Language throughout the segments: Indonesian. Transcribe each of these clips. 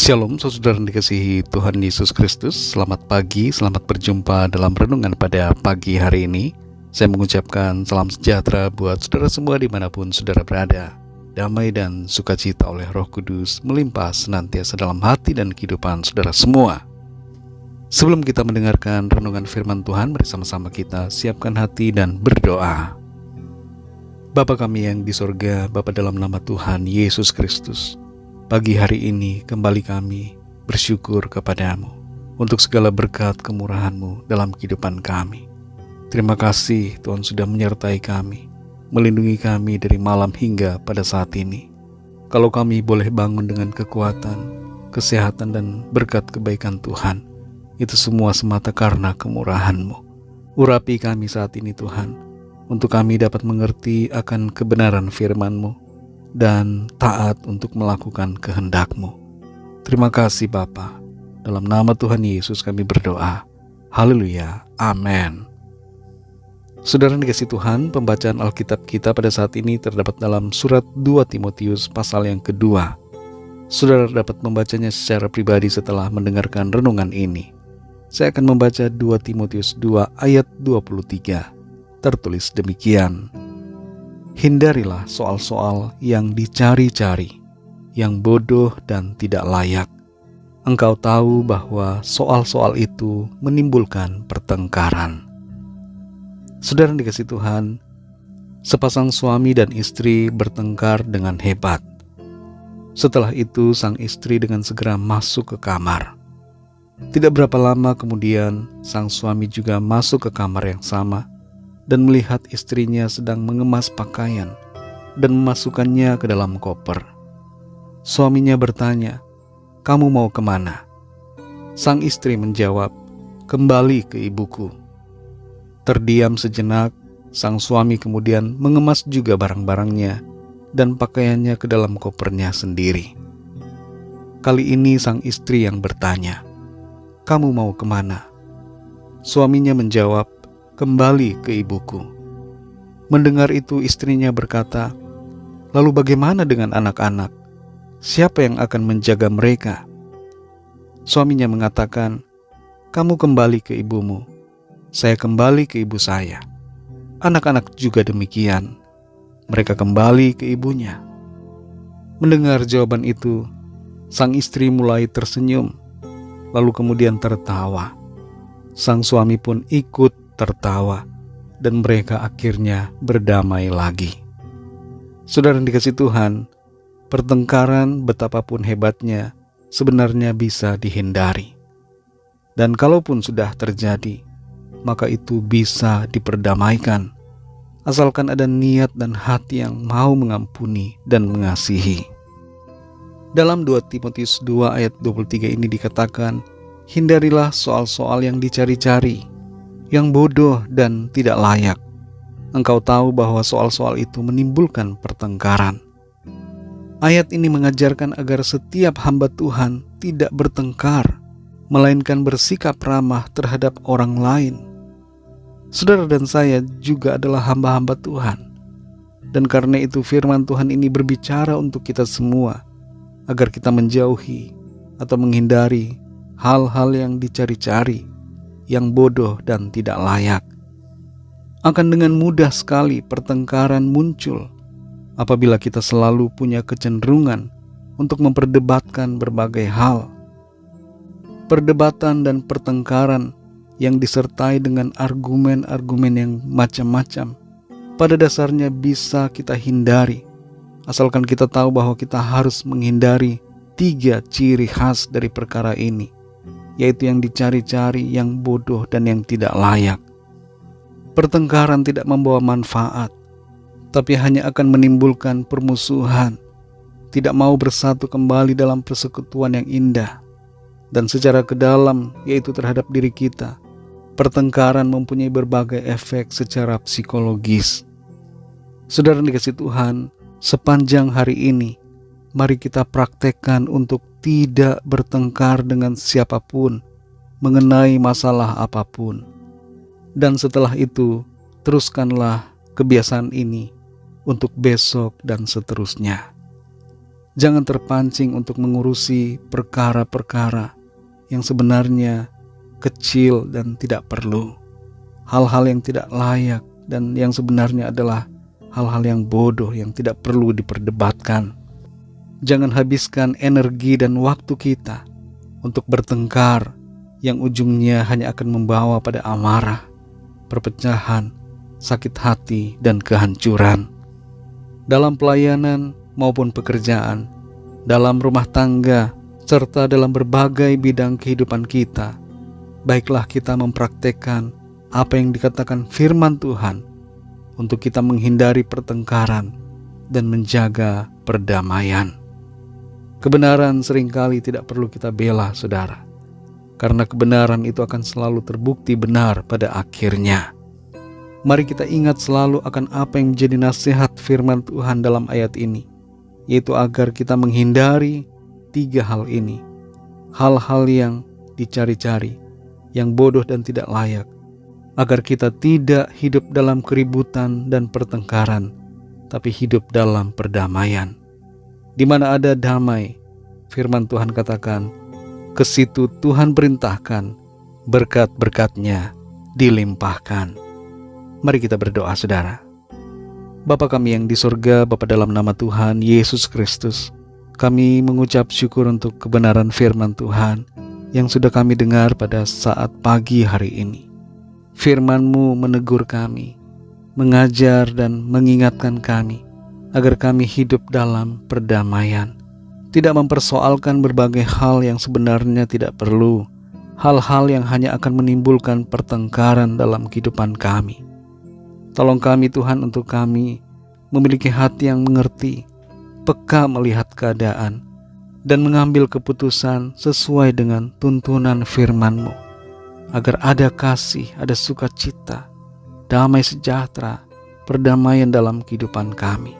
Shalom saudara yang dikasihi Tuhan Yesus Kristus. Selamat pagi, selamat berjumpa dalam renungan pada pagi hari ini. Saya mengucapkan salam sejahtera buat saudara semua dimanapun saudara berada. Damai dan sukacita oleh Roh Kudus melimpah senantiasa dalam hati dan kehidupan saudara semua. Sebelum kita mendengarkan renungan firman Tuhan, mari sama-sama kita siapkan hati dan berdoa. Bapa kami yang di sorga, Bapa dalam nama Tuhan Yesus Kristus, pagi hari ini kembali kami bersyukur kepadamu untuk segala berkat kemurahan-Mu dalam kehidupan kami. Terima kasih Tuhan sudah menyertai kami, melindungi kami dari malam hingga pada saat ini. Kalau kami boleh bangun dengan kekuatan, kesehatan dan berkat kebaikan Tuhan, itu semua semata karena kemurahan-Mu. Urapi kami saat ini Tuhan, untuk kami dapat mengerti akan kebenaran firman-Mu dan taat untuk melakukan kehendak-Mu. Terima kasih Bapa. Dalam nama Tuhan Yesus kami berdoa. Haleluya. Amin. Saudara yang dikasihi Tuhan, pembacaan Alkitab kita pada saat ini terdapat dalam surat 2 Timotius pasal yang kedua. Saudara dapat membacanya secara pribadi setelah mendengarkan renungan ini. Saya akan membaca 2 Timotius 2 ayat 23. Tertulis demikian: hindarilah soal-soal yang dicari-cari, yang bodoh dan tidak layak. Engkau tahu bahwa soal-soal itu menimbulkan pertengkaran. Saudara yang dikasihi Tuhan, sepasang suami dan istri bertengkar dengan hebat. Setelah itu sang istri dengan segera masuk ke kamar. Tidak berapa lama kemudian sang suami juga masuk ke kamar yang sama dan melihat istrinya sedang mengemas pakaian dan memasukkannya ke dalam koper. Suaminya bertanya, "Kamu mau kemana?" Sang istri menjawab, "Kembali ke ibuku." Terdiam sejenak, sang suami kemudian mengemas juga barang-barangnya dan pakaiannya ke dalam kopernya sendiri. Kali ini sang istri yang bertanya, "Kamu mau kemana?" Suaminya menjawab, "Kembali ke ibuku." Mendengar itu istrinya berkata, "Lalu bagaimana dengan anak-anak? Siapa yang akan menjaga mereka?" Suaminya mengatakan, "Kamu kembali ke ibumu, saya kembali ke ibu saya. Anak-anak juga demikian, mereka kembali ke ibunya." Mendengar jawaban itu, sang istri mulai tersenyum, lalu kemudian tertawa. Sang suami pun ikut tertawa, dan mereka akhirnya berdamai lagi. Saudara yang dikasihi Tuhan, pertengkaran betapapun hebatnya sebenarnya bisa dihindari. Dan kalaupun sudah terjadi, maka itu bisa diperdamaikan, asalkan ada niat dan hati yang mau mengampuni dan mengasihi. Dalam 2 Timotius 2 ayat 23 ini dikatakan, hindarilah soal-soal yang dicari-cari, yang bodoh dan tidak layak. Engkau tahu bahwa soal-soal itu menimbulkan pertengkaran. Ayat ini mengajarkan agar setiap hamba Tuhan tidak bertengkar, melainkan bersikap ramah terhadap orang lain. Saudara dan saya juga adalah hamba-hamba Tuhan. Dan karena itu firman Tuhan ini berbicara untuk kita semua, agar kita menjauhi atau menghindari hal-hal yang dicari-cari, yang bodoh dan tidak layak. Akan dengan mudah sekali pertengkaran muncul apabila kita selalu punya kecenderungan untuk memperdebatkan berbagai hal. Perdebatan dan pertengkaran yang disertai dengan argumen-argumen yang macam-macam pada dasarnya bisa kita hindari, asalkan kita tahu bahwa kita harus menghindari 3 ciri khas dari perkara ini, yaitu yang dicari-cari, yang bodoh, dan yang tidak layak. Pertengkaran tidak membawa manfaat, tapi hanya akan menimbulkan permusuhan, tidak mau bersatu kembali dalam persekutuan yang indah. Dan secara kedalam, yaitu terhadap diri kita, pertengkaran mempunyai berbagai efek secara psikologis. Saudara yang dikasihi Tuhan, sepanjang hari ini, mari kita praktekkan untuk tidak bertengkar dengan siapapun mengenai masalah apapun. Dan setelah itu, teruskanlah kebiasaan ini untuk besok dan seterusnya. Jangan terpancing untuk mengurusi perkara-perkara yang sebenarnya kecil dan tidak perlu. Hal-hal yang tidak layak dan yang sebenarnya adalah hal-hal yang bodoh yang tidak perlu diperdebatkan. Jangan habiskan energi dan waktu kita untuk bertengkar yang ujungnya hanya akan membawa pada amarah, perpecahan, sakit hati, dan kehancuran. Dalam pelayanan maupun pekerjaan, dalam rumah tangga, serta dalam berbagai bidang kehidupan kita, baiklah kita mempraktekkan apa yang dikatakan firman Tuhan untuk kita menghindari pertengkaran dan menjaga perdamaian. Kebenaran seringkali tidak perlu kita bela, saudara, karena kebenaran itu akan selalu terbukti benar pada akhirnya. Mari kita ingat selalu akan apa yang menjadi nasihat firman Tuhan dalam ayat ini, yaitu agar kita menghindari 3 hal ini. Hal-hal yang dicari-cari, yang bodoh dan tidak layak, agar kita tidak hidup dalam keributan dan pertengkaran, tapi hidup dalam perdamaian. Di mana ada damai, firman Tuhan katakan, ke situ Tuhan perintahkan, berkat-berkat-Nya dilimpahkan. Mari kita berdoa, saudara. Bapa kami yang di surga, Bapa dalam nama Tuhan Yesus Kristus, kami mengucap syukur untuk kebenaran firman Tuhan yang sudah kami dengar pada saat pagi hari ini. Firman-Mu menegur kami, mengajar dan mengingatkan kami, agar kami hidup dalam perdamaian, tidak mempersoalkan berbagai hal yang sebenarnya tidak perlu, hal-hal yang hanya akan menimbulkan pertengkaran dalam kehidupan kami. Tolong kami Tuhan untuk kami memiliki hati yang mengerti, peka melihat keadaan, dan mengambil keputusan sesuai dengan tuntunan firman-Mu, agar ada kasih, ada sukacita, damai sejahtera, perdamaian dalam kehidupan kami.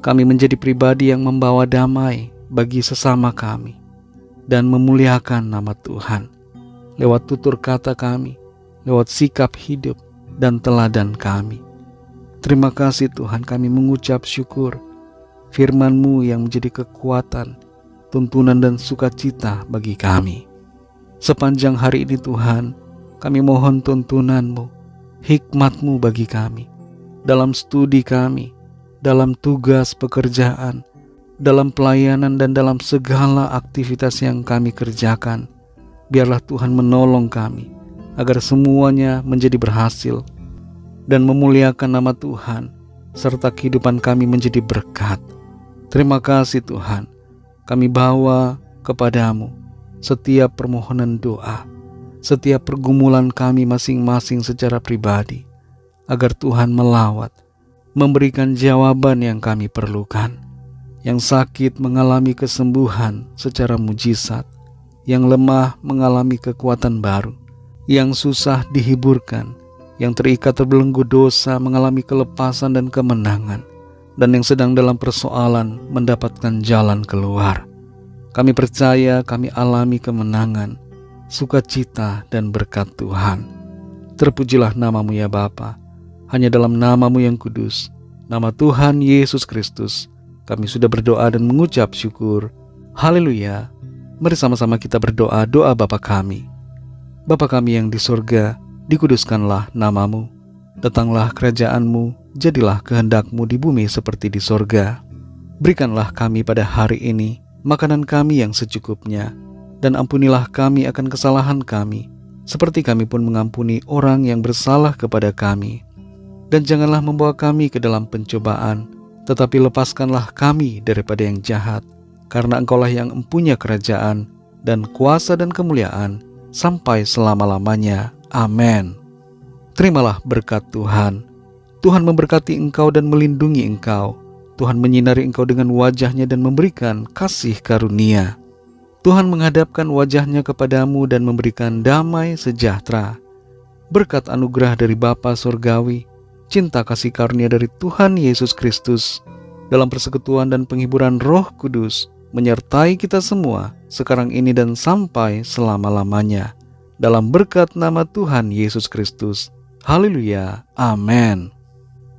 Kami menjadi pribadi yang membawa damai bagi sesama kami dan memuliakan nama Tuhan lewat tutur kata kami, lewat sikap hidup dan teladan kami. Terima kasih Tuhan, kami mengucap syukur firman-Mu yang menjadi kekuatan, tuntunan dan sukacita bagi kami. Sepanjang hari ini Tuhan, kami mohon tuntunan-Mu, hikmat-Mu bagi kami, dalam studi kami, dalam tugas pekerjaan, dalam pelayanan dan dalam segala aktivitas yang kami kerjakan. Biarlah Tuhan menolong kami, agar semuanya menjadi berhasil dan memuliakan nama Tuhan, serta kehidupan kami menjadi berkat. Terima kasih Tuhan, kami bawa kepadamu setiap permohonan doa, setiap pergumulan kami masing-masing secara pribadi, agar Tuhan melawat, memberikan jawaban yang kami perlukan. Yang sakit mengalami kesembuhan secara mujizat, yang lemah mengalami kekuatan baru, yang susah dihiburkan, yang terikat terbelenggu dosa mengalami kelepasan dan kemenangan, dan yang sedang dalam persoalan mendapatkan jalan keluar. Kami percaya kami alami kemenangan, sukacita dan berkat Tuhan. Terpujilah nama-Mu ya Bapa. Hanya dalam nama-Mu yang kudus, nama Tuhan Yesus Kristus, kami sudah berdoa dan mengucap syukur. Haleluya. Mari sama-sama kita berdoa doa Bapa kami. Bapa kami yang di surga, dikuduskanlah nama-Mu. Datanglah kerajaan-Mu, jadilah kehendak-Mu di bumi seperti di surga. Berikanlah kami pada hari ini makanan kami yang secukupnya, dan ampunilah kami akan kesalahan kami, seperti kami pun mengampuni orang yang bersalah kepada kami. Dan janganlah membawa kami ke dalam pencobaan, tetapi lepaskanlah kami daripada yang jahat, karena Engkaulah yang empunya kerajaan dan kuasa dan kemuliaan sampai selama-lamanya. Amin. Terimalah berkat Tuhan. Tuhan memberkati engkau dan melindungi engkau. Tuhan menyinari engkau dengan wajah-Nya dan memberikan kasih karunia. Tuhan menghadapkan wajah-Nya kepadamu dan memberikan damai sejahtera. Berkat anugerah dari Bapa Surgawi, cinta kasih karunia dari Tuhan Yesus Kristus, dalam persekutuan dan penghiburan Roh Kudus, menyertai kita semua, sekarang ini dan sampai selama-lamanya. Dalam berkat nama Tuhan Yesus Kristus. Haleluya. Amin.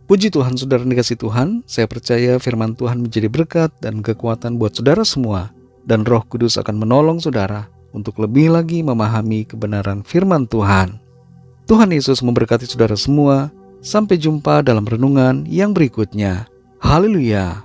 Puji Tuhan, saudara dikasih Tuhan. Saya percaya firman Tuhan menjadi berkat dan kekuatan buat saudara semua. Dan Roh Kudus akan menolong saudara untuk lebih lagi memahami kebenaran firman Tuhan. Tuhan Yesus memberkati saudara semua. Sampai jumpa dalam renungan yang berikutnya. Haleluya.